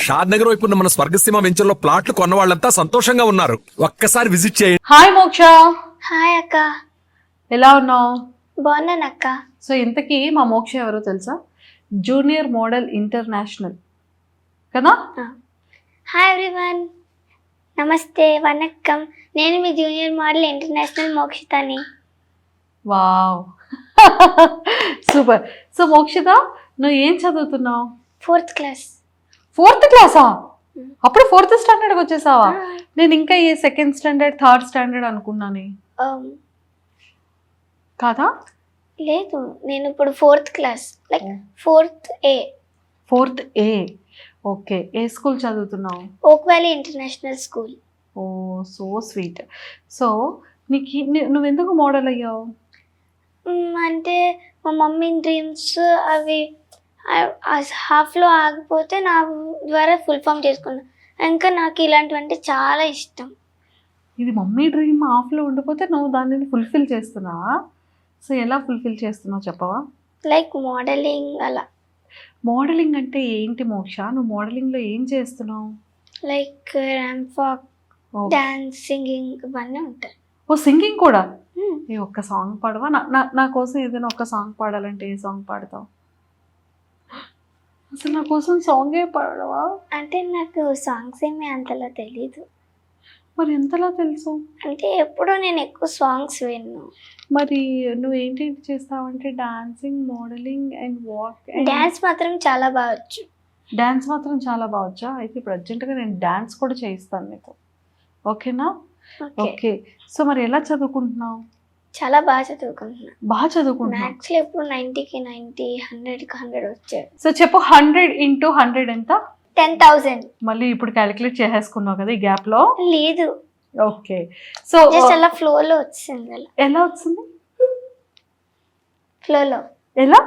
షాద్ నగర్ వైపు ఉన్న మన స్వర్గసీమ వెంచర్లో ప్లాట్లు కొన్న వాళ్ళంతా సంతోషంగా ఉన్నారు. ఒక్కసారి విజిట్ చేయండి. హాయ్ మోక్ష, హాయ్ అక్క. ఎలా ఉన్నావు? బాగున్నాను అక్క. సో ఇంతకీ మా మోక్ష ఎవరో తెలుసా? జూనియర్ మోడల్ ఇంటర్నేషనల్ కదా. హాయ్ ఎవ్రీవన్, నమస్తే, వనక్కం. నేను మీ జూనియర్ మోడల్ ఇంటర్నేషనల్ మోక్షితాని. Wow super. సో మోక్షిత, నువ్వు ఏం చదువుతున్నావు? 4th class. 4th క్లాసా? అప్పుడు 4th స్టాండర్డ్కి వచ్చేసావా? నేను ఇంకా ఏ 2nd స్టాండర్డ్ 3rd స్టాండర్డ్ అనుకున్నాను. కాదా? లేదు, నేను ఇప్పుడు 4th class, like 4th A. 4th A. Okay. A school చదువుతున్నావు? ఓక్ వ్యాలీ ఇంటర్నేషనల్ స్కూల్. ఓ సో స్వీట్. సో నీకు నువ్వెందుకు మోడల్ అయ్యావు? అంటే మా మమ్మీ డ్రీమ్స్ అవి హాఫ్లో ఆగిపోతే నా ద్వారా ఫుల్ ఫామ్ చేసుకున్నాను. ఇంకా నాకు ఇలాంటివంటే చాలా ఇష్టం. ఇది మమ్మీ డ్రీమ్ హాఫ్లో ఉండిపోతే నువ్వు దానిని ఫుల్ఫిల్ చేస్తున్నావా? సో ఎలా ఫుల్ఫిల్ చేస్తున్నావు చెప్పవా? లైక్ మోడలింగ్ అలా. మోడలింగ్ అంటే ఏంటి మోక్ష? నువ్వు మోడలింగ్లో ఏం చేస్తున్నావు? Like ramp walk, dance, singing ఇవన్నీ ఉంటాయి. ఓ సింగింగ్ కూడా? ఏ ఒక్క సాంగ్ పాడవా? నా కోసం ఏదైనా ఒక్క సాంగ్ పాడాలంటే ఏ సాంగ్ పాడతావు? అసలు నా కోసం సాంగే పాడవా? అంటే నాకు సాంగ్స్ ఏమీ అంతలా తెలీదు. మరి ఎంతలా తెలుసు? అంటే ఎప్పుడూ నేను ఎక్కువ సాంగ్స్ విన్ను. మరి నువ్వేంటి చేస్తావంటే dancing, modelling and walk. Dance మాత్రం చాలా బాగా వచ్చు. డాన్స్ మాత్రం చాలా బాగొచ్చా? అయితే ఇప్పుడు అర్జెంటుగా నేను డాన్స్ కూడా చేయిస్తాను నీకు, ఓకేనా? ఓకే. సో మరి ఎలా చదువుకుంటున్నావు? చాలా బాగా చదువుకుంటున్నా. బాగా చదువుకుంటున్నావు. మ్యాథ్స్లో ఎప్పుడు 90కి 90, 100కి 100 వచ్చాయి. సో చెప్పు, 100 into 100 ఎంత? 10,000. మళ్ళీ ఇప్పుడు క్యాలిక్యులేట్ చేసేసుకున్నావు కదా ఈ గ్యాప్ లో? లేదు, ఓకే. సో జస్ట్ అలా ఫ్లోలో వచ్చింది. అలా ఎలా వచ్చింది? ఫ్లోలో ఎలా?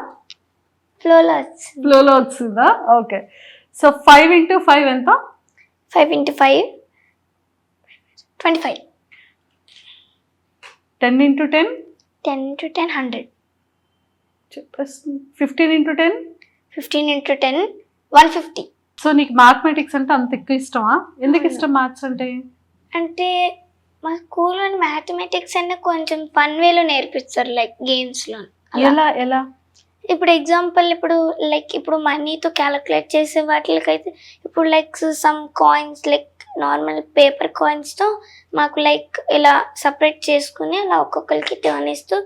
ఫ్లోలో వచ్చింది. ఫ్లోలో వచ్చిందా? ఓకే. సో 5 into 5 ఎంత? 5 into 5 25. 10 into 10? 10 into 10 100. చెప్పేసి 15 into 10? 15 into 10 150. సో నీకు మ్యాథమెటిక్స్ అంటే అంత ఎక్కువ ఇష్టమా? ఎందుకు ఇష్టం మ్యాథ్స్ అంటే? అంటే మా స్కూల్లో మ్యాథమెటిక్స్ అంటే కొంచెం ఫన్ వేలో నేర్పిస్తారు, లైక్ గేమ్స్లో. ఎలా ఎలా? ఇప్పుడు ఎగ్జాంపుల్, ఇప్పుడు మనీతో క్యాలిక్యులేట్ చేసే వాటికైతే ఇప్పుడు like some coins, like normal paper కాయిన్స్తో మాకు లైక్ ఇలా సపరేట్ చేసుకుని అలా ఒక్కొక్కరికి టర్న్ ఇస్తూ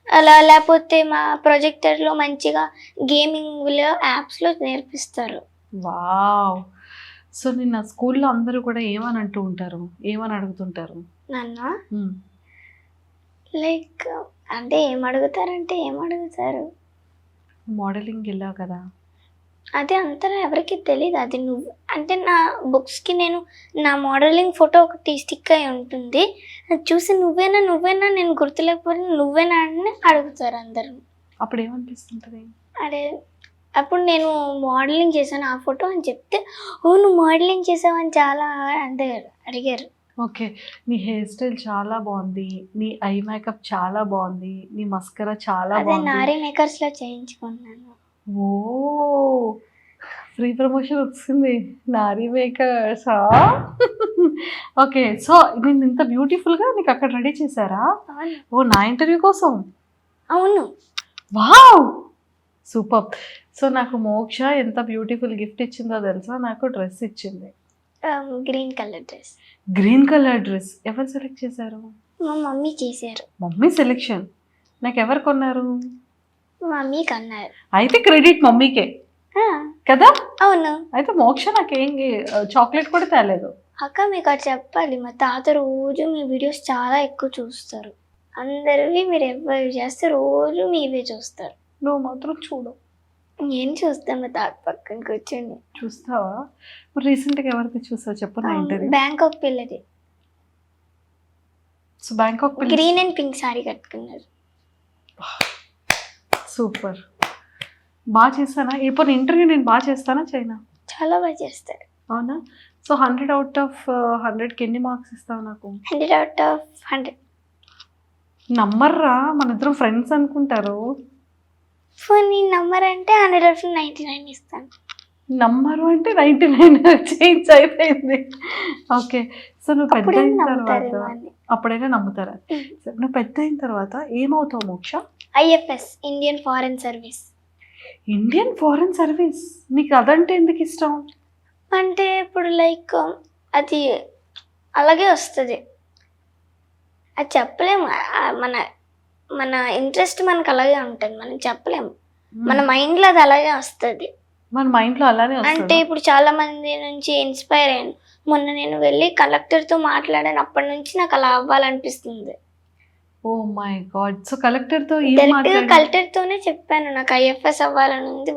అలా, లేకపోతే మా ప్రొజెక్టర్లో మంచిగా గేమింగ్లో యాప్స్లో నేర్పిస్తారు. వావ్. సో నిన్న స్కూల్లో అందరూ కూడా ఏమని అంటూ ఉంటారు, ఏమని అడుగుతుంటారు నన్ను? లైక్ అంటే ఏమడుగుతారు, మోడలింగ్ వెళ్ళావు కదా, అదే అంతలా ఎవరికి తెలియదు. అది నువ్వు అంటే నా బుక్స్కి నేను నా మోడలింగ్ ఫోటో ఒకటి స్టిక్ అయి ఉంటుంది. అది చూసి నువ్వేనా నేను గుర్తులేకపోతే నువ్వేనా అని అడుగుతారు అందరూ. అప్పుడు ఏమనిపిస్తుంటుంది? అదే అప్పుడు నేను మోడలింగ్ చేశాను ఆ ఫోటో అని చెప్తే, ఓ నువ్వు మోడలింగ్ చేసావని చాలా అంటే అడిగారు. ఓకే. నీ హెయిర్ స్టైల్ చాలా బాగుంది, నీ ఐ మేకప్ చాలా బాగుంది, నీ మస్కరా చాలా అదే బాగుంది. నారీ మేకర్స్లో చేయించుకున్నాను. ఓ ఫ్రీ ప్రమోషన్ వచ్చింది, నారీ మేకర్సా? ఓకే. సో నేను ఇంత బ్యూటిఫుల్గా నీకు అక్కడ రెడీ చేశారా? ఓ నా ఇంటర్వ్యూ కోసం? అవును. Wow super. సో నాకు మోక్ష ఎంత బ్యూటిఫుల్ గిఫ్ట్ ఇచ్చిందో తెలుసా? నాకు డ్రెస్ ఇచ్చింది, green colour dress. Green colour dress. ఎవరు సెలెక్ట్ చేశారు? మా మమ్మీ చేశారు. Mummy selection. నాకు ఎవరు కొన్నారు? మమ్మీ కన్నారు. అయితే క్రెడిట్ మమ్మీకే కదా? అవును. అయితే మోక్ష నాకేం చాక్లెట్ కూడా తేలేదు. అక్క మీకు అది చెప్పాలి, మా తాత రోజు మీ వీడియోస్ చాలా ఎక్కువ చూస్తారు. అందరివి మీరు ఎవరు చేస్తే రోజు మీవే చూస్తారు. నువ్వు మాత్రం చూడు. నేను చూస్తాను, మా తాత పక్కన కూర్చొని. చూస్తావా? రీసెంట్గా ఎవరిది చూసావు చెప్పు నా ఇంటర్వ్యూ? బ్యాంకాక్ పిల్లది. సో బ్యాంకాక్ పిల్ల గ్రీన్ అండ్ పింక్ సారీ కట్టుకున్నారు. సూపర్. బాగా చేస్తానా? ఇప్పుడు ఇంటర్వ్యూ నేను బాగా చేస్తానా చైనా? చాలా బాగా చేస్తారు. అవునా? సో 100 out of 100కి ఎన్ని మార్క్స్ ఇస్తావు నాకు? 100 out of 100. నమ్మర్రా, మన ఇద్దరం ఫ్రెండ్స్ అనుకుంటారు. ఫోన్ నీ నంబర్ అంటే 100 out of 99 ఇస్తాను. నమ్మరు అంటే 99 చేంజ్ అయిపోయింది. ఓకే. సో నువ్వు పెద్ద అప్పుడైనా అయిన తర్వాత నమ్ముతారేమో అని. అప్పుడైనా నమ్ముతారా? సరే, నువ్వు పెద్ద అయిన తర్వాత ఏమవుతావు మోక్ష? IFS, Indian foreign service. Indian foreign service. నీకు అదంటే ఎందుకు ఇష్టం? అంటే ఇప్పుడు లైక్ అది అలాగే వస్తుంది, అది చెప్పలేము. మన మన ఇంట్రెస్ట్ మనకు అలాగే ఉంటుంది, మనం చెప్పలేము. మన మైండ్లో అది అలాగే వస్తుంది. మన మైండ్లో అలానే అంటే వస్తుంది. ఇప్పుడు చాలా మంది నుంచి ఇన్స్పైర్ అయ్యాను. మొన్న నేను వెళ్ళి కలెక్టర్తో మాట్లాడాను, అప్పటి నుంచి నాకు అలా అవ్వాలనిపిస్తుంది. Oh my god. సో కలెక్టర్తో ఏం డైరెక్ట్గా మాట్లాడారు? కలెక్టర్తోనే చెప్పాను, నాకు ఐఎఫ్ఎస్ అవ్వాలని ఉంది,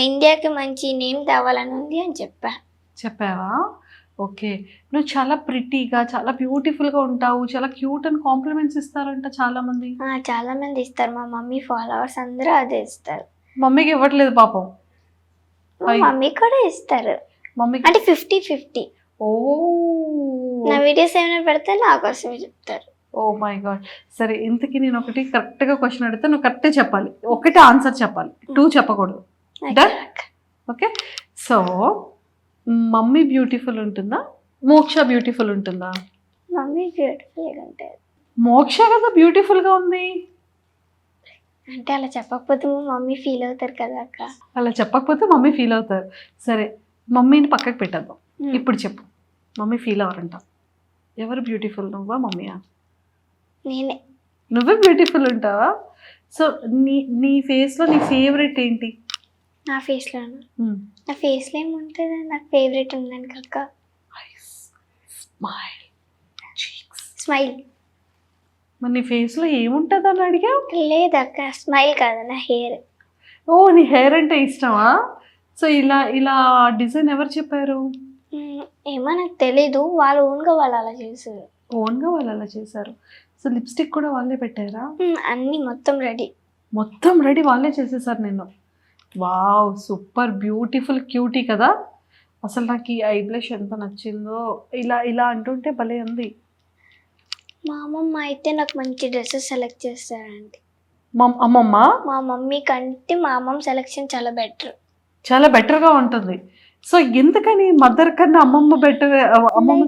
ఇండియాకి మంచి నేమ్ తేవాలని ఉంది అని చెప్పావా? ఓకే. నువ్వు చాలా ప్రిటీగా, చాలా బ్యూటిఫుల్గా ఉంటావు, చాలా క్యూట్ అని కాంప్లిమెంట్స్ ఇస్తారంట చాలా మంది. చాలా మంది ఇస్తారు, మా మమ్మీ ఫాలోవర్స్ అందరూ అదే ఇస్తారు. మమ్మీకి ఇవ్వట్లేదు పాపం. మా మమ్మీ కూడా ఇస్తారు, మమ్మీకి అంటే 50-50. ఓ నా వీడియోస్ ఏమైనా పెడితే నా కోసమే చెప్తారు. Oh my God. సరే, ఇంతకీ నేను ఒకటి కరెక్ట్గా క్వశ్చన్ అడిగితే నువ్వు కరెక్టే చెప్పాలి, ఒకటే ఆన్సర్ చెప్పాలి, 2 చెప్పకూడదు. Done? Okay. So mummy beautiful ఉంటుందా, మోక్ష బ్యూటిఫుల్ ఉంటుందా? మమ్మీ బ్యూటిఫుల్గా ఉంటుంది. మోక్ష కదా బ్యూటిఫుల్గా ఉంది. అంటే అలా చెప్పకపోతే మా మమ్మీ ఫీల్ అవుతారు కదా అక్క. అలా చెప్పకపోతే మమ్మీ ఫీల్ అవుతారు. సరే, మమ్మీని పక్కకు పెట్టేద్దాం. ఇప్పుడు చెప్పు, మమ్మీ ఫీల్ అవ్వరంట. ఎవరు బ్యూటిఫుల్, నువ్వా మమ్మీయా? నేనే. నువ్వే బ్యూటిఫుల్ ఉంటావా? సో నీ ఫేస్లో నీ ఫేవరెట్ ఏంటి? నా ఫేస్లోనా? నా ఫేస్లో ఏముంటుంది, నాకు ఫేవరెట్ ఉందని కక్క. Smile, cheeks. స్మైల్. మరి నీ ఫేస్లో ఏముంటుంది అని అడిగా? లేదక్క, స్మైల్ కాదు, నా హెయిర్. ఓ, నీ హెయిర్ అంటే ఇష్టమా? సో ఇలా డిజైన్ ఎవరు చెప్పారు? ఏమో నాకు తెలీదు, వాళ్ళు ఓన్గా వాళ్ళు అలా చేశారు. ఓన్గా వాళ్ళు అలా చేశారు. సో లిప్స్టిక్ కూడా వాళ్ళే పెట్టారా? అన్నీ మొత్తం రెడీ. మొత్తం రెడీ వాళ్ళే చేసేసారు నిన్ను. వావ్, సూపర్ బ్యూటిఫుల్ క్యూటీ కదా. అసలు నాకు ఈ ఐ బ్లష్ ఎంత నచ్చిందో. ఇలా అంటుంటే భలే ఉంది. మా అమ్మమ్మ అయితే నాకు మంచి డ్రెస్సెస్ సెలెక్ట్ చేస్తారండి. అమ్మమ్మ మా మమ్మీ కంటే మా అమ్మమ్మ సెలెక్షన్ చాలా బెటర్. చాలా బెటర్గా ఉంటుంది. సో ఎందుకని మదర్ కన్నా అమ్మమ్మ బెటర్? అమ్మమ్మ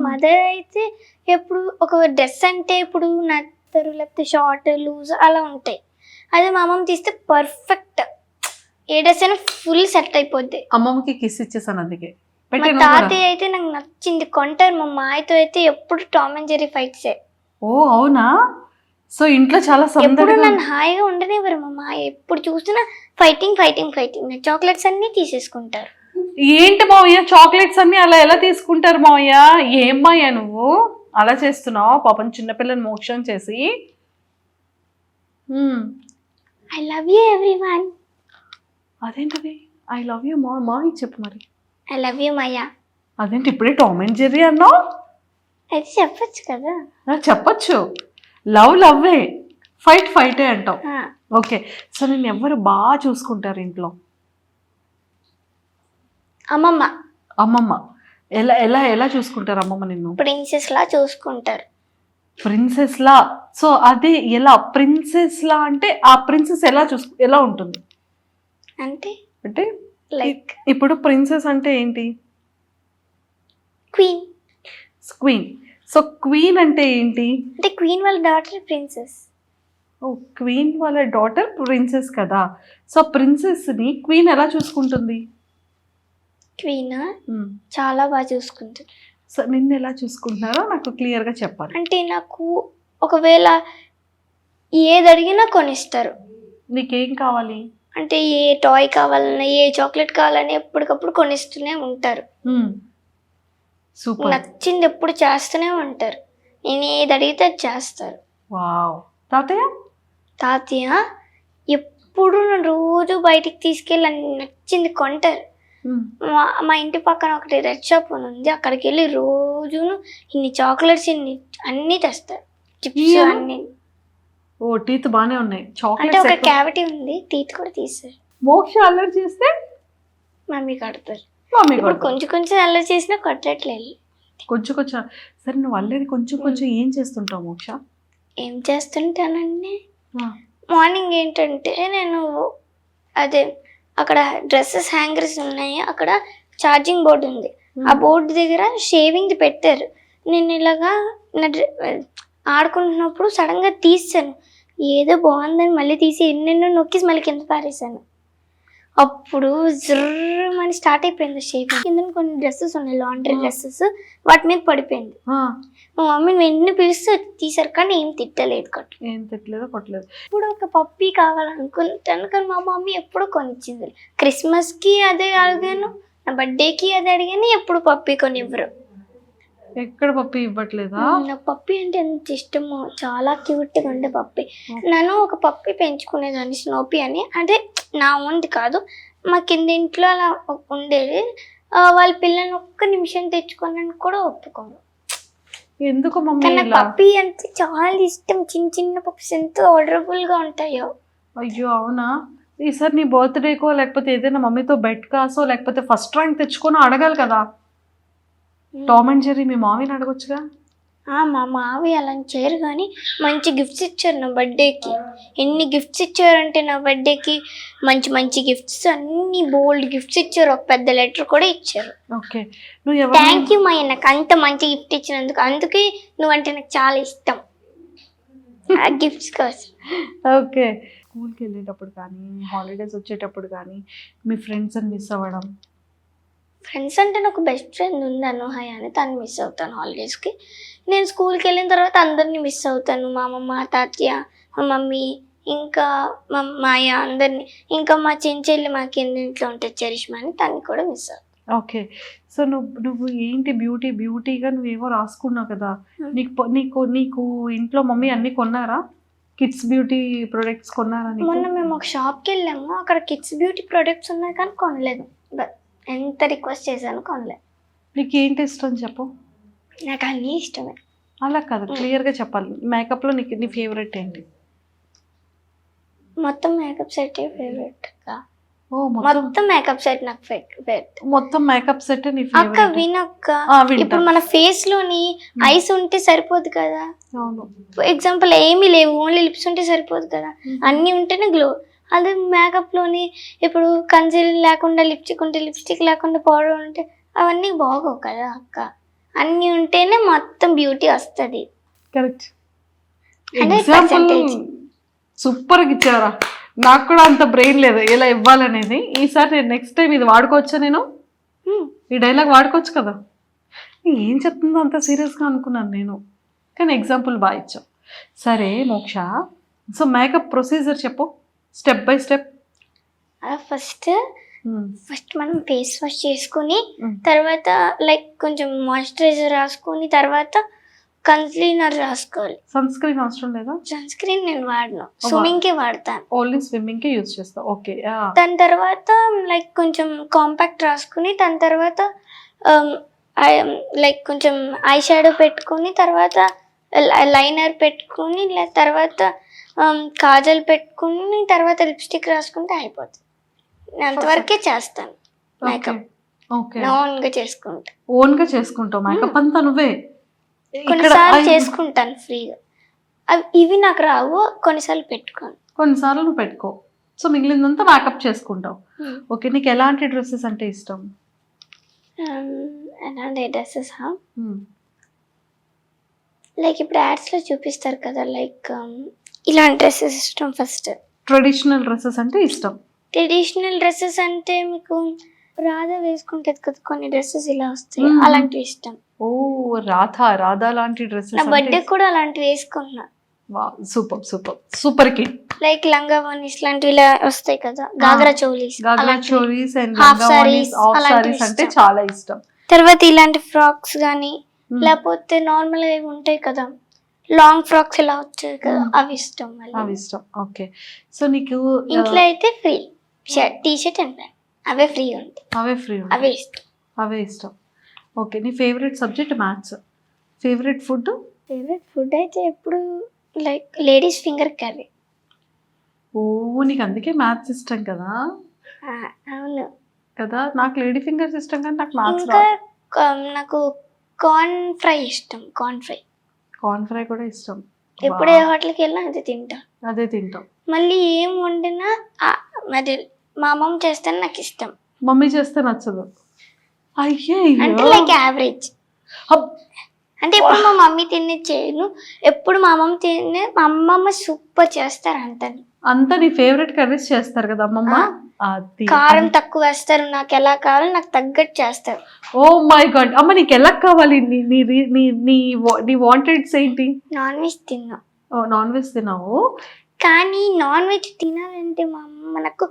మదర్ అయితే ఎప్పుడు ఒక డ్రెస్ అంటే ఇప్పుడు నత్తరు లేకపోతే షార్ట్ లూజ్ అలా ఉంటాయి. అదే మా అమ్మమ్మ తీస్తే పర్ఫెక్ట్, ఏ డ్రెస్ అయినా ఫుల్ సెట్ అయిపోద్ది. అమ్మమ్మకి కిస్ ఇచ్చేసాను అందుకే. మా తాతయ్య అయితే నాకు నచ్చింది కొంటారు. మా మాయతో అయితే ఎప్పుడు టామ్ అండ్ జెర్రీ ఫైట్సే. ఓ అవునా? సో ఇంట్లో చాలా ఎప్పుడు సందడిగా నన్ను హాయిగా ఉండనివ్వరు మా మాయ. ఎప్పుడు చూసినా ఫైటింగ్ ఫైటింగ్ ఫైటింగ్. చాక్లెట్స్ అన్నీ తీసేసుకుంటారు. ఏంటి మావయ్య, చాక్లెట్స్ అన్ని అలా ఎలా తీసుకుంటారు మావయ్య? ఏం మావయ్య నువ్వు అలా చేస్తున్నావు? పాపం చిన్నపిల్లని మోక్షం చేసి. I love you everyone. అదేంటది ఐ లవ్ యూ మావి చెప్పు మరి. ఐ లవ్ యూ మాయా. అదేంటి ఇప్పుడే టామ్ అండ్ జెర్రీ అన్నావు? అయితే చెప్పచ్చు కదా. చెప్పచ్చు. లవ్వే, ఫైటే అంటావు. ఆ, ఓకే. సో నేను ఎవరు బాగా చూసుకుంటారు ఇంట్లో? అమ్మమ్మ. ఎలా చూసుకుంటారు అమ్మమ్మ నిన్ను? ప్రిన్సెస్ లా చూసుకుంటారు. ప్రిన్సెస్ లా. సో అదే ఎలా ప్రిన్సెస్ లా అంటే ఆ ప్రిన్సెస్ ఎలా ఉంటుంది అంటే లైక్ ఇప్పుడు ప్రిన్సెస్ అంటే ఏంటి? క్వీన్. క్వీన్. సో క్వీన్ అంటే ఏంటి? అంటే క్వీన్ వాళ్ళ డాటర్ ప్రిన్సెస్. ఓ, క్వీన్ వాళ్ళ డాటర్ ప్రిన్సెస్ కదా. సో ప్రిన్సెస్ని క్వీన్ ఎలా చూసుకుంటుంది? క్వీన్ చాలా బాగా చూసుకుంటుంది. సో నిన్ను ఎలా చూసుకుంటున్నారో నాకు క్లియర్గా చెప్పాలి. అంటే నాకు ఒకవేళ ఏది అడిగినా కొనిస్తారు. నీకేం కావాలి? అంటే ఏ టాయ్ కావాలన్నా ఏ చాక్లెట్ కావాలని ఎప్పటికప్పుడు కొనిస్తూనే ఉంటారు. సూపర్. నచ్చింది ఎప్పుడు చేస్తూనే ఉంటారు. నేను ఏది అడిగితే అది చేస్తారు. వావ్. తాతయ్య ఎప్పుడు రోజు బయటికి తీసుకెళ్ళి నచ్చింది కొంటారు. మా ఇంటి పక్కన ఒకటి రెడ్ షాప్ ఉంది, అక్కడికి వెళ్ళి రోజును ఇన్ని చాక్లెట్స్ అన్ని తెస్తారు, చిప్స్ అన్ని. ఓ, టీత్ బానే ఉన్నాయి. అంటే చాక్లెట్స్ ఒక క్యావిటీ ఉంది, టీత్ కూడా తీస్తారు. మోక్ష అల్లరి చేస్తే మమ్మీ కడతారు. మమ్మీ ఇప్పుడు కొంచెం అల్లరి చేసినా కొట్టట్లేదు. కొంచెం. సరే, నువ్వు అల్లరి కొంచెం ఏం చేస్తుంటావు మోక్ష? ఏం చేస్తుంటానండి, మార్నింగ్ ఏంటంటే నేను అదే అక్కడ డ్రెస్సెస్ హ్యాంగర్స్ ఉన్నాయి, అక్కడ ఛార్జింగ్ బోర్డు ఉంది. ఆ బోర్డు దగ్గర షేవింగ్ది పెట్టారు. నేను ఇలాగా ఆడుకుంటున్నప్పుడు సడన్గా తీసాను, ఏదో బాగుందని మళ్ళీ తీసి ఎన్నెన్నో నొక్కేసి మళ్ళీ కింద పారేసాను. అప్పుడు జర్రమని స్టార్ట్ అయిపోయింది షేవింగ్. కింద కొన్ని డ్రెస్సెస్ ఉన్నాయి, లాండ్రీ డ్రెస్సెస్, వాటి మీద పడిపోయింది. మా మమ్మీని వెంటనే పిలిస్తే తీసారు, కానీ ఏం తిట్టలేదు, కొట్టలేదు. ఇప్పుడు ఒక పప్పీ కావాలనుకుంటాను, కానీ మా మమ్మీ ఎప్పుడు కొనిచ్చింది. క్రిస్మస్కి అదే అడిగాను, నా బర్త్డేకి అదే అడిగాను, ఎప్పుడు పప్పీ కొనివ్వరు. ఎక్కడ పప్పి ఇవ్వట్లేదా? నాకు పప్పి అంటే ఎంత ఇష్టమో, చాలా క్యూట్గా ఉండే పప్పి. నేను ఒక పప్పి పెంచుకునేదాన్ని, స్నోపీ అని. అంటే నా ఓన్ది కాదు, మా కింద ఇంట్లో అలా ఉండేది. వాళ్ళ పిల్లల్ని ఒక్క నిమిషం తెచ్చుకోనని కూడా ఒప్పుకోను. ఎందుకు మమ్మీ? కానీ పప్పి అంటే చాలా ఇష్టం. చిన్న చిన్న పప్పీస్ ఎంత ఆర్డరబుల్గా ఉంటాయో. అయ్యో అవునా? ఈసారి నీ బర్త్డేకో లేకపోతే ఏదైనా మమ్మీతో బెడ్ కాసో లేకపోతే ఫస్ట్ ర్యాంక్ తెచ్చుకొని అడగాలి కదా. టామ్ అండ్ జెర్రీ మీ మామీని అడగొచ్చుగా. మా మావి అలా చేయరు, కానీ మంచి గిఫ్ట్స్ ఇచ్చారు నా బర్త్డేకి. ఎన్ని గిఫ్ట్స్ ఇచ్చారంటే నా బర్త్డేకి మంచి మంచి గిఫ్ట్స్, అన్ని బోల్డ్ గిఫ్ట్స్ ఇచ్చారు. ఒక పెద్ద లెటర్ కూడా ఇచ్చారు. ఓకే, నువ్వు థ్యాంక్ యూ మా, నాకు అంత మంచి గిఫ్ట్ ఇచ్చినందుకు. అందుకే నువ్వంటే నాకు చాలా ఇష్టం, ఆ గిఫ్ట్స్ కోసం. ఓకే, స్కూల్కి వెళ్ళేటప్పుడు కానీ హాలిడేస్ వచ్చేటప్పుడు కానీ మీ ఫ్రెండ్స్ని మిస్ అవ్వడం? ఫ్రెండ్స్ అంటే నాకు బెస్ట్ ఫ్రెండ్ ఉంది అనుహాయ్ అని, తను మిస్ అవుతాను హాలిడేస్కి. నేను స్కూల్కి వెళ్ళిన తర్వాత అందరినీ మిస్ అవుతాను, మా అమ్మమ్మ, తాతయ్య, మా మమ్మీ, ఇంకా మా మాయ, అందరినీ. ఇంకా మా చెల్లి మా కింద ఇంట్లో ఉంటుంది చరిష్మా అని, తన్ని కూడా మిస్ అవుతాను. ఓకే, సో నువ్వు ఏంటి బ్యూటీగా నువ్వేవో రాసుకున్నావు కదా, నీకు ఇంట్లో మమ్మీ అన్నీ కొన్నారా? కిడ్స్ బ్యూటీ ప్రొడక్ట్స్ కొన్నారా? మొన్న మేము ఒక షాప్కి వెళ్ళాము, అక్కడ కిడ్స్ బ్యూటీ ప్రొడక్ట్స్ ఉన్నాయి కానీ కొనలేదు. ఎంత రిక్వెస్ట్ చేశాను, కొనలేదు. నీకు ఏంటి ఇష్టం చెప్పు. నాకు అన్నీ ఇష్టమే. అలా కాదు, క్లియర్గా చెప్పాలి. మేకప్లో నీ ఫేవరెట్ ఏంటి? మొత్తం మేకప్ సెట్ ఫేవరెట్. ఓ మొత్తం మేకప్ సెట్ నాకు ఫేవరెట్. మొత్తం మేకప్ సెట్ నీ అక్క ఫేవరెట్? వినక్క, ఇప్పుడు మన ఫేస్ లోని ఐస్ ఉంటే సరిపోదు కదా. అవును. ఎగ్జాంపుల్ ఏమీ లేవు, ఓన్లీ లిప్స్ ఉంటే సరిపోదు కదా, అన్నీ ఉంటేనే గ్లో. అదే మేకప్ లోని ఇప్పుడు కన్సీలర్ లేకుండా లిప్స్టిక్ ఉంటే, లిప్స్టిక్ లేకుండా పౌడర్ ఉంటే అవన్నీ బాగోవు కదా అక్క. అన్నీ ఉంటేనే మొత్తం బ్యూటీ వస్తుంది. కరెక్ట్. సూపర్గా ఇచ్చారా. నాకు కూడా అంత బ్రెయిన్ లేదు ఎలా ఇవ్వాలనేది. ఈసారి నేను నెక్స్ట్ టైం ఇది వాడుకోవచ్చా? నేను ఈ డైలాగ్ వాడుకోవచ్చు కదా. ఏం చెప్తుందో అంత సీరియస్గా అనుకున్నాను నేను, కానీ ఎగ్జాంపుల్ బాగా ఇచ్చావు. సరే మోక్ష, సో మేకప్ ప్రొసీజర్ చెప్పు, స్టెప్ బై స్టెప్. ఫస్ట్ మనం ఫేస్ వాష్ చేసుకుని, తర్వాత లైక్ కొంచెం మాయిశ్చరైజర్ రాసుకొని, తర్వాత కన్సీలర్ రాసుకోవాలి. సన్ స్క్రీన్ అవసరం లేదా? సన్ స్క్రీన్ నేను వాడను, స్విమ్మింగ్ కి వాడతాను. ఓన్లీ స్విమ్మింగ్ కి యూజ్ చేస్తావు. ఓకే. దాని తర్వాత లైక్ కొంచెం కాంపాక్ట్ రాసుకుని, దాని తర్వాత లైక్ కొంచెం ఐ షాడో పెట్టుకుని, తర్వాత లైనర్ పెట్టుకుని, తర్వాత కాజల్ పెట్టుకుని, తర్వాత లిప్స్టిక్ రాసుకుంటే అయిపోతుంది. నేను అంతవరకే చేస్తాను మేకప్. ఓన్గా చేసుకుంటా. ఓన్గా చేసుకుంటావు మేకప్ అంతా నువ్వే? కొన్నిసార్లు చేసుకుంటాను ఫ్రీగా, ఇవి నాకు రావు, కొన్నిసార్లు పెట్టుకోను. కొన్నిసార్లు నువ్వు పెట్టుకో, సో మిగిలిందంతా మేకప్ చేసుకుంటావు. ఓకే, నీకు ఎలాంటి డ్రెస్సెస్ అంటే ఇష్టం? ఎలాంటి డ్రెస్సెస్ లైక్ ఇప్పుడు యాడ్స్లో చూపిస్తారు కదా, లైక్ ఇలాంటి డ్రెస్సెస్ ఇష్టం. ఫస్ట్ ట్రెడిషనల్ డ్రెస్సెస్ అంటే ఇష్టం. ట్రెడిషనల్ డ్రెస్సెస్ అంటే మీకు రాధా వేసుకుంటది కదా కొన్ని డ్రెస్సెస్ ఇలా వస్తాయి, అలాంటివి ఇష్టం. ఓ రాధా లాంటి డ్రెస్సెస్. నా బర్త్డే కూడా అలాంటివి వేసుకున్నా. Super super super kid. Like లంగా వనీస్ లాంటివి ఇలా వస్తాయి కదా, గాగ్రా చోలీస్ అండ్ హాఫ్ సారీస్ అంటే చాలా ఇష్టం. తర్వాత ఇలాంటి ఫ్రాక్స్ గానీ, లేకపోతే నార్మల్ గా ఉంటాయి కదా లాంగ్ ఫ్రాక్స్ ఇలా వచ్చాయి కదా, అవి ఇష్టం. ఓకే, సో నీకు ఇంట్లో అయితే free shirt, T shirt and pant, away free ఉంటాయి. అవే ఇష్టం. ఓకే, నీ favourite subject maths. Favourite food అయితే ఎప్పుడు లైక్ లేడీస్ ఫింగర్ కర్రీ. ఓ, నీకు అందుకే మ్యాథ్స్ ఇష్టం కదా. అవును కదా, నాకు లేడీ ఫింగర్స్ ఇష్టం కానీ నాకు మ్యాథ్స్ నాకు కార్న్ ఫ్రై ఇష్టం. కార్న్ ఫ్రై కూడా ఇష్టం. ఎప్పుడు ఏ హోటల్కి వెళ్ళినా అదే తింటాం. మళ్ళీ ఏం వండినా అది మా అమ్మమ్మ చేస్తే నాకు ఇష్టం. మమ్మీ చేస్తే నచ్చదు. అంటే అయ్యో లైక్ యావరేజ్. అంటే ఎప్పుడు మా మమ్మీ తిని చేయను, ఎప్పుడు మా అమ్మమ్మ తినే, మా అమ్మమ్మ సూపర్ చేస్తారు అంతని. అంతా నీ ఫేవరెట్ కర్రీస్ చేస్తారు కదా అమ్మమ్మ. అది కారం తక్కువ వేస్తారు, నాకు ఎలా కావాలో నాకు తగ్గట్టు చేస్తారు. Oh my God. అమ్మ నీకు ఎలా కావాలి? నీ నీ నీ నీ నీ వాంటెడ్స్ ఏంటి? నాన్ వెజ్ తిన్నా. ఓ నాన్ వెజ్ తిన్నావు. కానీ నాన్ వెజ్ తినాలంటే మా అమ్మ నాకు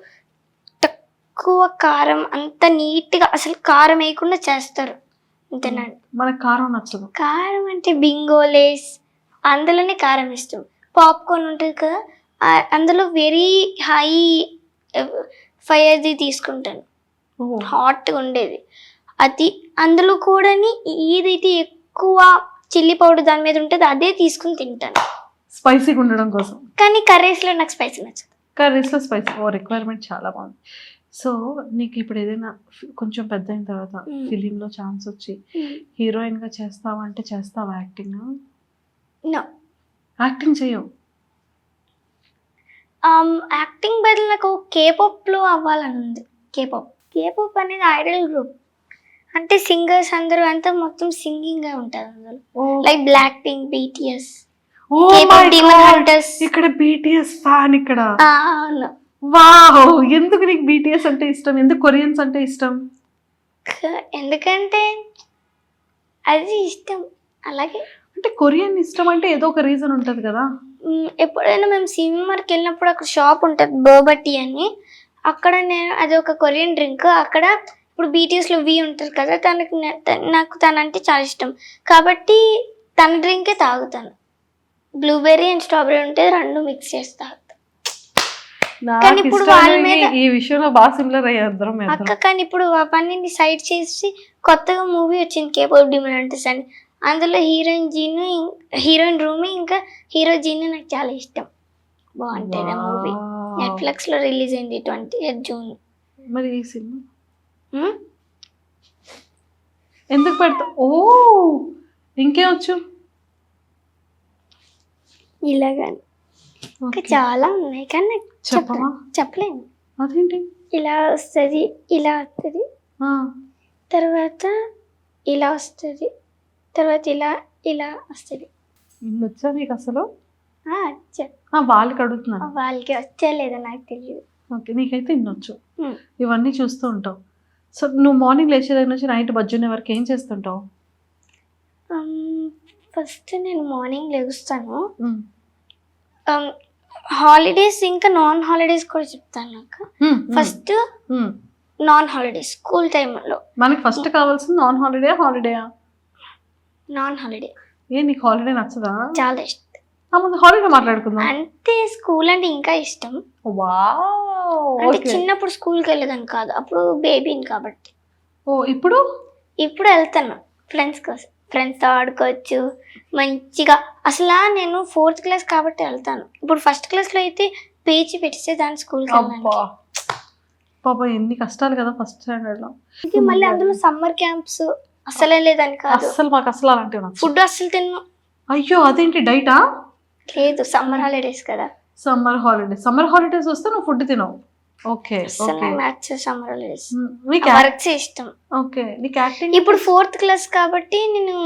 తక్కువ కారం, అంత నీట్గా అసలు కారం వేయకుండా చేస్తారు అంతేనండి. మనకు కారం నచ్చదు. కారం అంటే బింగోలేస్, అందులోనే కారం ఇష్టం. పాప్కార్న్ ఉంటుంది కదా, అందులో వెరీ హై ఫైర్ది తీసుకుంటాను, హాట్గా ఉండేది అది. అందులో కూడా ఏదైతే ఎక్కువ చిల్లీ పౌడర్ దాని మీద ఉంటుంది అదే తీసుకుని తింటాను, స్పైసీగా ఉండడం కోసం. కానీ కర్రీస్లో నాకు స్పైసీ నచ్చదు. కర్రీస్లో స్పైసీ రిక్వైర్మెంట్ చాలా బాగుంది. సో నీకు ఇప్పుడు ఏదైనా కొంచెం పెద్ద అయిన తర్వాత ఫిలింలో ఛాన్స్ వచ్చి హీరోయిన్గా చేస్తావా అంటే చేస్తావా? యాక్టింగ్? నో, యాక్టింగ్ చేయవు. యాక్టింగ్ బదులు నాకు కేపాప్లో అవ్వాలని ఉంది. కేపాప్ అనేది ఐడల్ గ్రూప్, అంటే సింగర్స్ అందరూ అంతా మొత్తం సింగింగ్ గా ఉంటారు అందులో. Like black pink, BTS, demon hunters. ఇక్కడ BTS ఫ్యాన్ ఇక్కడ. అవును. వావ్. ఎందుకు నీకు BTS అంటే ఇష్టం? ఎందుకు కొరియన్స్ అంటే ఇష్టం? ఎందుకంటే అది ఇష్టం. అలాగే అంటే కొరియన్ ఇష్టం అంటే ఏదో ఒక రీజన్ ఉంటుంది కదా. ఎప్పుడైనా మేము సినిమాకి వెళ్ళినప్పుడు అక్కడ షాప్ ఉంటుంది బోబట్టి అని, అక్కడ నేను అది ఒక కొరియన్ డ్రింక్. అక్కడ ఇప్పుడు BTSలో V ఉంటుంది కదా, నాకు తనంటే చాలా ఇష్టం కాబట్టి తన డ్రింకే తాగుతాను. బ్లూబెర్రీ అండ్ స్ట్రాబెర్రీ ఉంటే రెండు మిక్స్ చేసి తాగుతాను. కానీ ఇప్పుడు వాళ్ళ మీద ఈ విషయంలో బాగా సిమిలర్ అయ్యారు అక్క. కానీ ఇప్పుడు అవన్నీ సైడ్ చేసి కొత్తగా మూవీ వచ్చింది కేపాప్ డీమన్ హంటర్స్ అని, అందులో హీరోయిన్ రూమి ఇంకా హీరో జీను నాకు చాలా ఇష్టం. బాగుంటుంది ఆ మూవీ. నెట్ఫ్లిక్స్లో రిలీజ్ అయింది 28 జూన్. మరి ఈ సినిమా ఎందుకు పెడతా? ఓ ఇంకేమొచ్చు? ఇలాగాని ఇంకా చాలా ఉన్నాయి కానీ నాకు చెప్పవా? చెప్పలేను. అదేంటి? ఇలా వస్తుంది, ఇలా వస్తుంది, తర్వాత ఇలా వస్తుంది, తర్వాత ఇలా వస్తుంది. వచ్చా నీకు అసలు? వచ్చా. వాళ్ళకి అడుగుతున్నాను. వాళ్ళకి వచ్చా లేదా నాకు తెలియదు. ఓకే, నీకైతే ఇన్నొచ్చు. ఇవన్నీ చూస్తూ ఉంటావు. సో నువ్వు మార్నింగ్ లేచే దగ్గర నుంచి నైట్ బజ్జునే వరకు ఏం చేస్తుంటావు? ఫస్ట్ నేను మార్నింగ్ లెగుస్తాను. హాలిడేస్ ఇంకా నాన్ హాలిడేస్ కూడా చెప్తాను నాకు. ఫస్ట్ నాన్ హాలిడేస్ స్కూల్ టైంలో. మనకి ఫస్ట్ కావాల్సింది నాన్ హాలిడేయా? Non holiday. ఏ నీకు హాలిడే నచ్చదా? చాలా ఇష్టం. హాలిడే మాట్లాడుకుందాం. అంటే స్కూల్ అంటే ఇంకా ఇష్టం. అంటే చిన్నప్పుడు స్కూల్కి వెళ్ళేదాన్ని కాదు, అప్పుడు బేబీని కాబట్టి. ఇప్పుడు వెళ్తాను ఫ్రెండ్స్ కోసం, ఫ్రెండ్స్తో ఆడుకోవచ్చు మంచిగా. అసలు నేను 4th క్లాస్ కాబట్టి వెళ్తాను. ఇప్పుడు 1st క్లాస్లో అయితే పేచి పెట్టిస్తే దాని స్కూల్కి వెళ్ళాను. పాపా ఎన్ని కష్టాలు కదా ఫస్ట్ స్టాండర్డ్లో. మళ్ళీ అందులో సమ్మర్ క్యాంప్స్ అసలే లేదని కాదు. అసలు మాకు అసలు అలాంటివి ఫుడ్ అసలు తిన్ను. అయ్యో అదేంటి డైటా? లేదు, సమ్మర్ హాలిడేస్ కదా. సమ్మర్ హాలిడేస్ వస్తే నువ్వు ఫుడ్ తినవు. Okay okay. Summer holidays works ఇష్టం. ఓకే. నీకు యాక్టింగ్ ఇప్పుడు 4th క్లాస్ కాబట్టి నేను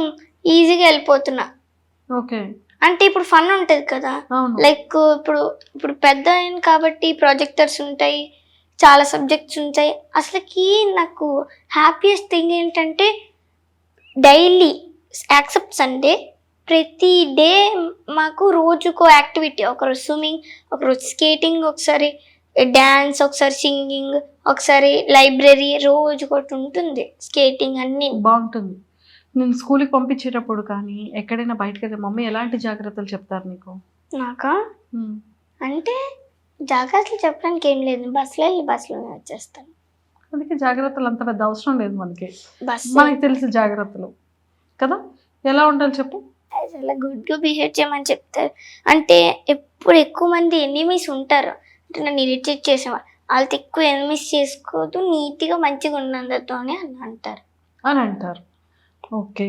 ఈజీగా వెళ్ళిపోతున్నా. ఓకే. అంటే ఇప్పుడు ఫన్ ఉంటుంది కదా, లైక్ ఇప్పుడు పెద్ద అయిన కాబట్టి ప్రాజెక్టర్స్ ఉంటాయి, చాలా సబ్జెక్ట్స్ ఉంటాయి. అసలుకి నాకు హ్యాపీయెస్ట్ థింగ్ ఏంటంటే డైలీ యాక్సెప్ట్ సండే ప్రతి డే మాకు రోజుకో యాక్టివిటీ. ఒకరోజు స్విమ్మింగ్, ఒకరోజు స్కేటింగ్, ఒకసారి డ్యాన్స్, ఒకసారి సింగింగ్, ఒకసారి లైబ్రరీ, రోజుకోటి ఉంటుంది స్కేటింగ్. అన్నీ బాగుంటుంది. నేను స్కూల్కి పంపించేటప్పుడు కానీ ఎక్కడైనా బయటకు వెళ్తే మమ్మీ ఎలాంటి జాగ్రత్తలు చెప్తారు నీకు? నాకా అంటే జాగ్రత్తలు చెప్పడానికి ఏం లేదు, బస్సులోనే వచ్చేస్తాను. అందుకే జాగ్రత్తలు అంత పెద్ద అవసరం లేదు మనకి తెలిసిన జాగ్రత్తలు కదా. ఎలా ఉండాలి చెప్పు? చాలా గుడ్గా బిహేవ్ చేయమని చెప్తారు. అంటే ఎప్పుడు ఎక్కువ మంది ఎనిమీస్ ఉంటారు, అంటే నన్ను ఇరిటేట్ చేసేవాళ్ళు. వాళ్ళతో ఎక్కువ ఎనిమీస్ చేసుకోవద్దు, నీట్గా మంచిగా ఉన్నందుతో అని అంటారు. ఓకే,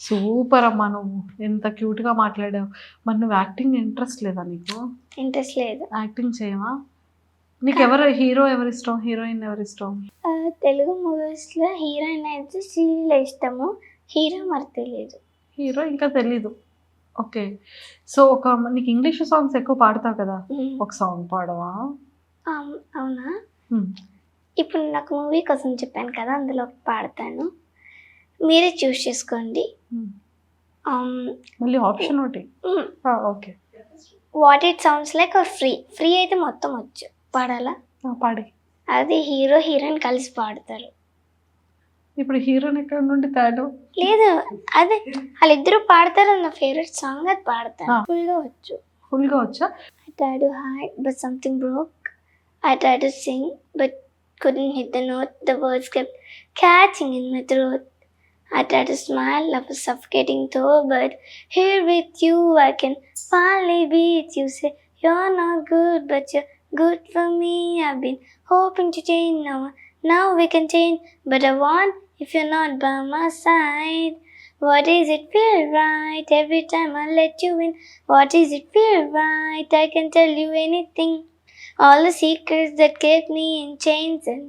సూపర్ అమ్మా. నువ్వు ఎంత క్యూట్గా మాట్లాడావు. మరి నువ్వు యాక్టింగ్ ఇంట్రెస్ట్ లేదా నీకు? ఇంట్రెస్ట్ లేదు. యాక్టింగ్ చేయవా? నీకు ఎవరు హీరో ఎవరు ఇష్టం, హీరోయిన్ ఎవరు ఇష్టం? తెలుగు మూవీస్లో హీరోయిన్ అయితే శ్రీలీల ఇష్టము, హీరో మరి తెలియదు. హీరో ఇంకా తెలీదు. ఓకే. సో నీకు ఇంగ్లీష్ సాంగ్స్ ఎక్కువ పాడతావు కదా, ఒక సాంగ్ పాడవా? అవునా? ఇప్పుడు నాకు మూవీ కోసం చెప్పాను కదా, అందులో పాడతాను, మీరే చూస్ చేసుకోండి. మళ్ళీ ఆప్షన్ ఒకటి. Okay. What it sounds like free అయితే మొత్తం వచ్చు, పాడాలా? పాడి. అది హీరో హీరోయిన్ కలిసి పాడతారు. ఇప్పుడు హీరోయిన్ ఎక్కడ నుండి తేడు? లేదు, అదే వాళ్ళిద్దరూ పాడతారు, నా ఫేవరెట్ సాంగ్ అది పాడతాను. ఫుల్గా వచ్చా? I tried to hide but something broke. I tried to sing but couldn't hit the note. The words kept catching in my throat. I tried to smile, I was suffocating though, but here with you I can finally breathe. You say you're not good but you're good for me. I've been hoping to change now we can change, but I want if you're not by my side. What is it feel right every time I let you in? What is it feel right? I can tell you anything. All the secrets that kept me in chains and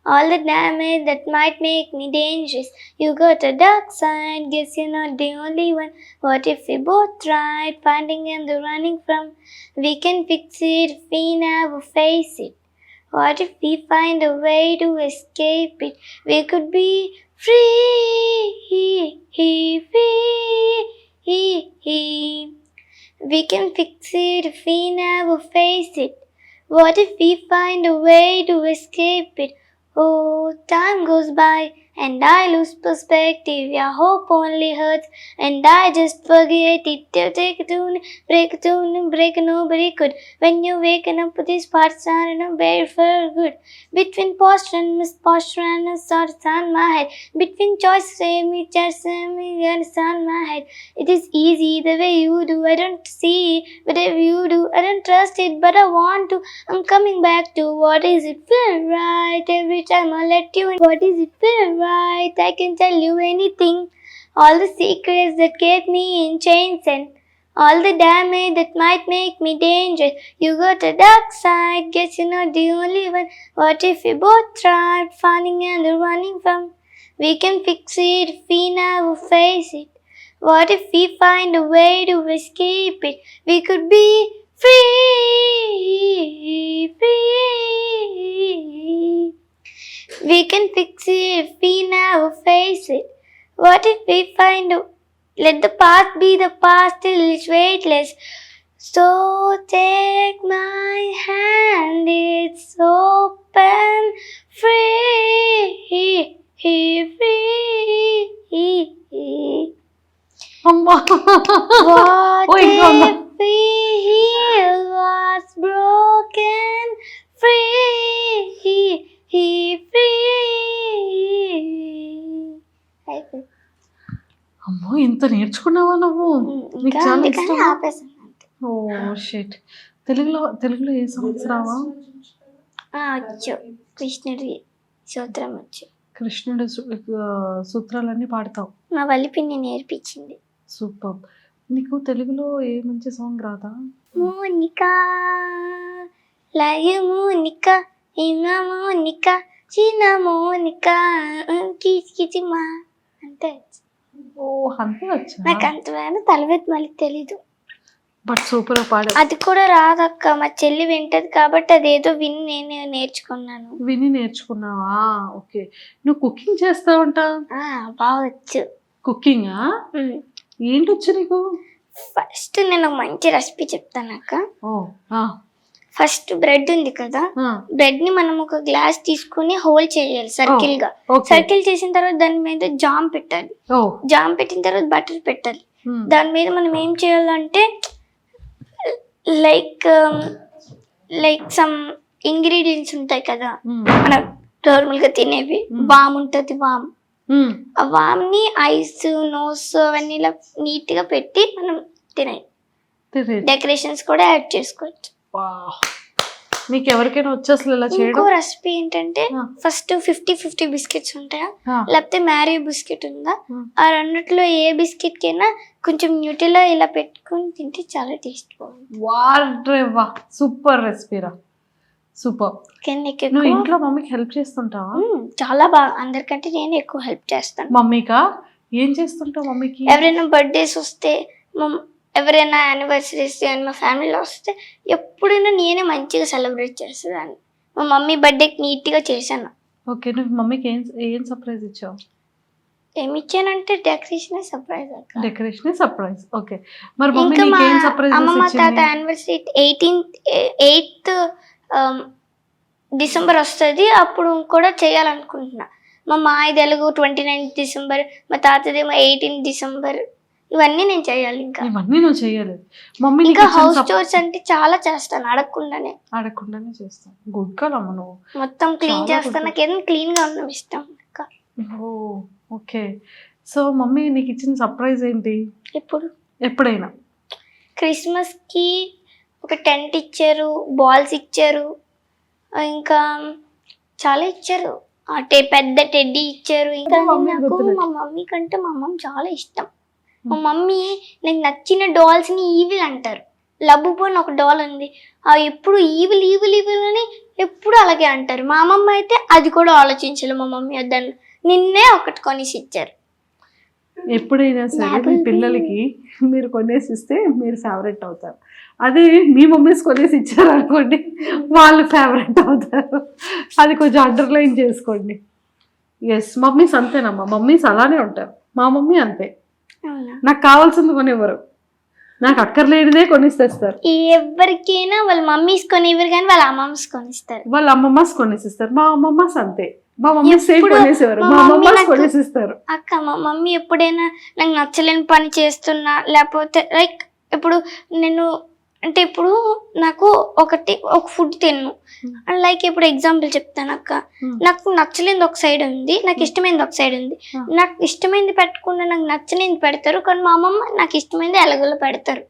all the damage that might make me dangerous. You got a dark side, guess you're not the only one. What if we both tried finding and the running from? We can fix it if we never face it. What if we find a way to escape it? We could be free. We can fix it if we never face it. What if we find a way to escape it? Oh, time goes by and I lose perspective. Your hope only hurts and I just forget it. You take a tune, break nobody could. When you waking up with these parts are in a very for good. Between posture and misposture and a sort of on my head. Between choice, say me, and it's on my head. It is easy the way you do, I don't see. But if you do, I don't trust it, but I want to. I'm coming back to what is it feel right every time I let you in. What is it feel right? I can tell you anything. All the secrets that kept me in chains and all the damage that might make me dangerous. You got a dark side, guess you're not the only one. What if we both tried finding and running from? We can fix it if we never face it. What if we find a way to escape it? We could be free. We can fix it if we never face it. What if we find a... Let the past be the past till it's weightless. So take my hand, it's open, free. అమ్మా. What ఓ, ఇంకా ఉందా? if we heal what's broken? Free. అమ్మో, ఇంత నేర్చుకున్నావా నువ్వు? నీకు చాలా ఇష్టం. ఆపేసాను అంతే. Oh shit. తెలుగులో ఏ సాంగ్స్ రావా? వచ్చు, కృష్ణుడి సూత్రం వచ్చు. కృష్ణుడి సూత్రాలన్నీ పాడతావు. మా వల్లిపిన్ని నేర్పించింది. సూపర్. నీకు తెలుగులో ఏ మంచి సాంగ్ రాదా? మోనికా లయ మోనికా ఇమ మోనికా చిన్న మోనికా కిచిమా అంతే. ఓ, అంతే వచ్చా? నాకు అంతమైన తలవెత్తి మళ్ళీ తెలీదు. బట్ సూపర్ పాడ. అది కూడా రాదక్క, మా చెల్లి వింటది కాబట్టి అదేదో విని నేను నేర్చుకున్నాను. విని నేర్చుకున్నావా? ఓకే. నువ్వు కుకింగ్ చేస్తావంట? బావచ్చు. కుకింగా? ఏంటి వచ్చు నీకు? ఫస్ట్ నేను ఒక మంచి రెసిపీ చెప్తాను అక్క. ఓ, ఫస్ట్ బ్రెడ్ ఉంది కదా, బ్రెడ్ ని మనం ఒక గ్లాస్ తీసుకుని హోల్ చేయాలి సర్కిల్ గా. సర్కిల్ చేసిన తర్వాత దాని మీద జామ్ పెట్టాలి. జామ్ పెట్టిన తర్వాత బటర్ పెట్టాలి. దాని మీద మనం ఏం చేయాలంటే లైక్ సమ్ ఇంగ్రీడియంట్స్ ఉంటాయి కదా మనం నార్మల్ గా తినేవి. వామ్ ఉంటది, వామ్. ఆ వామ్ ని ఐస్, నోస్ అవన్నీ ఇలా నీట్ గా పెట్టి మనం తినాలి. డెకరేషన్స్ కూడా యాడ్ చేసుకోవచ్చు. మీకు ఎవరికైనా వచ్చి అసలు ఇలా చేయడం? ఇంకో రెసిపీ ఏంటంటే ఫస్ట్ 50-50 బిస్కెట్స్ ఉంటాయా, లేకపోతే మ్యారీ బిస్కెట్ ఉందా, ఆ రెండిట్లో ఏ బిస్కెట్ కైనా కొంచెం న్యూట్రిలా ఇలా పెట్టుకుని తింటే చాలా టేస్ట్ బాగుంది. వా, సూపర్ రెసిపీరా, సూపర్. కానీ నీకు నువ్వు ఎక్కువ ఇంట్లో మమ్మీకి హెల్ప్ చేస్తుంటావా? చాలా బాగా అందరికంటే నేను ఎక్కువ హెల్ప్ చేస్తాను. మమ్మీకా? ఏం చేస్తుంటావు మమ్మీకి? ఎవరైనా బర్త్డేస్ వస్తే ఎవరైనా యానివర్సరీస్ కానీ మా ఫ్యామిలీలో వస్తే ఎప్పుడైనా నేనే మంచిగా సెలబ్రేట్ చేసేదాన్ని. మా మమ్మీ బర్త్డేకి నీట్గా చేశాను. ఓకే, నువ్వు మమ్మీకి ఏం సర్ప్రైజ్ ఇచ్చావు? ఏమి ఇచ్చానంటే డెకరేషన్ సర్ప్రైజ్ అక్క. Decoration surprise. ఓకే, మరి మమ్మీ ఇంకా మా నీకు ఏం సర్ప్రైజ్ అమ్మమ్మ తాత ఇచ్చింది? యానివర్సరీ 8th డిసెంబర్ వస్తుంది, అప్పుడు కూడా చేయాలనుకుంటున్నా. మా మాయ తెలుగు 29th డిసెంబర్, మా తాతదేమో 18th డిసెంబర్. ఇవన్నీ నేను చేయాలి. ఇంకా ఇవన్నీ నువ్వు చేయలేదు. మమ్మీ ఇంకా హౌస్ టూర్స్ అంటే చాలా చేస్తాను అడగకుండానే. అడగకుండానే చేస్తాను. గుడ్ గర్ల్ అమ్మ నువ్వు. మొత్తం క్లీన్ చాలా చేస్తాను. good. నాకు ఏదైనా క్లీన్ గా ఉండడం ఇష్టం అక్క. ఓ ఓకే. సో మమ్మీ నీకు ఇచ్చిన సర్ప్రైజ్ ఏంటి? ఎప్పుడైనా క్రిస్మస్ కి ఒక టెంట్ ఇచ్చారు, బాల్స్ ఇచ్చారు, ఇంకా చాలా ఇచ్చారు. పెద్ద టెడ్డీ ఇచ్చారు. ఇంకా మమ్మీ నాకు గుర్తులేదు. మా మమ్మీ కంటే మా అమ్మ చాలా ఇష్టం. మా మమ్మీ నాకు నచ్చిన డాల్స్ ని ఈవిల్ అంటారు. లబ్బుబో అని ఒక డాల్ ఉంది, ఎప్పుడు ఈవిల్ ఈవిల్ ఈవిల్ అని ఎప్పుడు అలాగే అంటారు. మా అమ్మమ్మ అయితే అది కూడా ఆలోచించాలి. మా మమ్మీ వద్దని నిన్నే ఒకటి కొనేసి ఇచ్చారు. ఎప్పుడైనా సరే మీ పిల్లలకి మీరు కొనేసి ఇస్తే మీరు ఫేవరెట్ అవుతారు. అదే మీ మమ్మీస్ కొనేసి ఇచ్చారు అనుకోండి, వాళ్ళు ఫేవరెట్ అవుతారు. అది కొంచెం అండర్లైన్ చేసుకోండి. ఎస్, మమ్మీస్ అంతేనమ్మా. మమ్మీస్ అలానే ఉంటారు. మా మమ్మీ అంతే. అవునా? నాకు కావాల్సింది కొనివ్వరు, నాకు అక్కర్లేనిదే కొనిస్తేస్తారు. ఎవరికైనా వాళ్ళ మమ్మీస్ కొనివ్వరు కానీ వాళ్ళ అమ్మమ్స్ కొనిస్తారు. వాళ్ళ అమ్మమ్మస్ కొనేసిస్తారు. మా అమ్మమ్మస్ అంతే. మా మమ్మీ సేమ్ ఎప్పుడు కొనేసేవారు, మా మా మమ్మీ అమ్మమ్మస్ నాకు- కొనేసిస్తారు. అక్క మా మమ్మీ ఎప్పుడైనా నాకు నచ్చలేని పని చేస్తున్నా, లేకపోతే లైక్ ఇప్పుడు నేను అంటే ఇప్పుడు నాకు ఒక ఫుడ్ తిన్ను, లైక్ ఇప్పుడు ఎగ్జాంపుల్ చెప్తాను అక్క. నాకు నచ్చలేనిది ఒక సైడ్ ఉంది, నాకు ఇష్టమైనది ఒక సైడ్ ఉంది. నాకు ఇష్టమైనది పెట్టకుండా నాకు నచ్చలేనిది పెడతారు, కానీ మా అమ్మమ్మ నాకు ఇష్టమైనది ఎలాగోలో పెడతారు.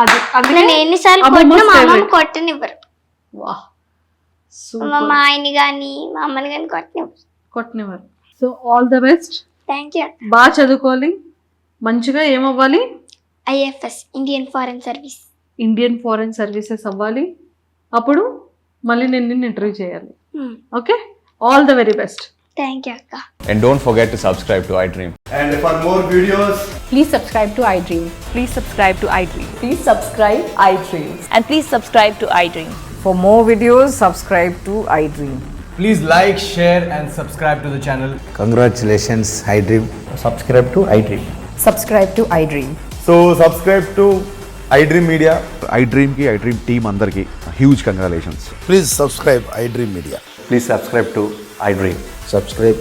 అది అందుకే నేను ఎన్నిసార్లు అమ్మమ్మ's కొట్టినా మా అమ్మమ్మ favorite. కొట్టనివ్వరు. వాహ్, మా ఆయన్ని కానీ మా అమ్మని కానీ కొట్టనివ్వరు. కొట్టనివ్వరు. So all the best. Thank you అక్క. బాగా చదువుకోవాలి, మంచిగా ఏమవ్వాలి? IFS Indian foreign service. Indian foreign services అవ్వాలి. అప్పుడు మళ్ళీ నేను నిన్ను ఇంటర్వ్యూ చేయాలి. Okay, all the very best. Thank you అక్క. And don't forget to subscribe to iDream. And for more videos, Please subscribe to iDream. Please subscribe to iDream. Please subscribe iDream. And please subscribe to iDream. For more videos, subscribe to iDream. please like, share, and subscribe to the channel. Congratulations, iDream. Subscribe to iDream. Subscribe to iDream. So subscribe to iDream Media. iDream ki iDream team అందరికి huge congratulations. Please subscribe iDream Media. Please subscribe to iDream. Subscribe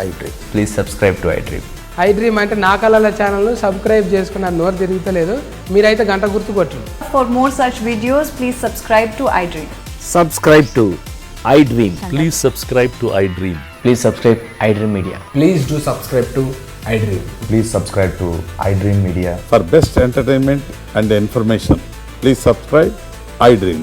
iDream. Please subscribe to iDream. iDream అంటే నా కళల channel subscribe చేసుకున్న నోరు తిరుగుతలేదు, మీరైతే గంట గుర్తు కొట్టండి. For more such videos, please subscribe to iDream. Subscribe to iDream. Please subscribe to iDream. Please subscribe iDream Media. Please do subscribe to iDream. Please subscribe to iDream Media. For best entertainment and information please subscribe iDream.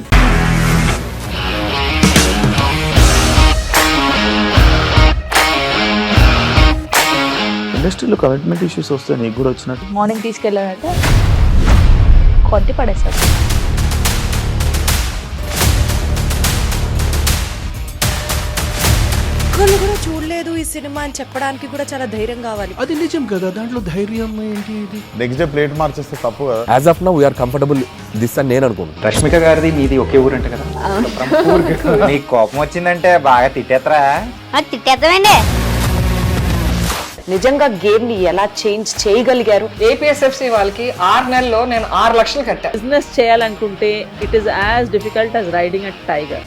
ఇండస్ట్రీలో commitment issues వస్తే నీకు కూడా వచ్చినట్టు? Morning తీసుకెళ్ళాడంటే కొట్టి పడేశాడు. ఒక్కళ్ళు కూడా చూడలేదు ఈ సినిమా అని చెప్పడానికి కూడా చాలా ధైర్యం కావాలి. అది నిజం కదా, దాంట్లో ధైర్యం ఏంటి? ఇది నెక్స్ట్ డే ప్లేట్ మార్చేస్తే తప్పు కదా. As of now we are comfortable this అని నేను అనుకుంటున్నాను. రష్మిక గారిది మీది ఒకే ఊరంట కదా? నీకు కోపం వచ్చిందంటే బాగా తిట్టేత్తరా? తిట్టేద్దామండి. నిజంగా గేమ్ ని ఎలా చేంజ్ చేయగలిగారు? APSFC వాళ్ళకి 6 నెలల్లో నేను 6 లక్షలు కట్టా. బిజినెస్ చేయాలనుకుంటే it is as difficult as riding a tiger.